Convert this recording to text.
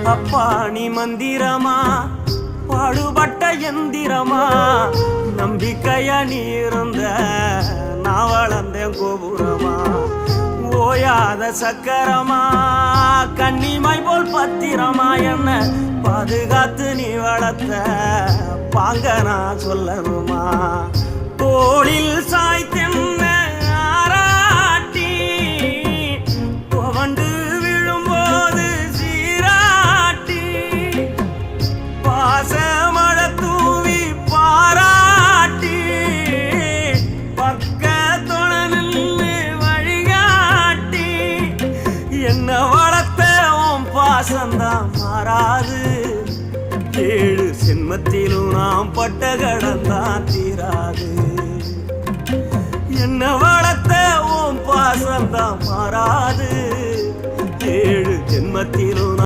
அப்பா நீ மந்திரமா பாடுபட்ட எந்திரமா நம்பிக்கையா நீ இருந்த நான் வளர்ந்தேன் கோபுரமா ஓயாத சக்கரமா கன்னிமை போல் பத்திரமா என்ன பாதுகாத்து நீ வளர்த்த பாங்க நான் சொல்லணுமா தோளில் சாய்த்தென்ன ஆராட்டி துவண்டு விழும்போது சீராட்டி பாசமழை தூவி பாராட்டி பக்கத்தோட நின்று வழிகாட்டி என்ன வளர்த்த உன் பாசந்தான் மாறாது ஏழு சென்மத்திலும் நாம் பட்ட கடந்தான் தீராது என்ன வளர்த்த உன் பாசந்தான் மாறாது ஏழு ஜென்மத்திலும்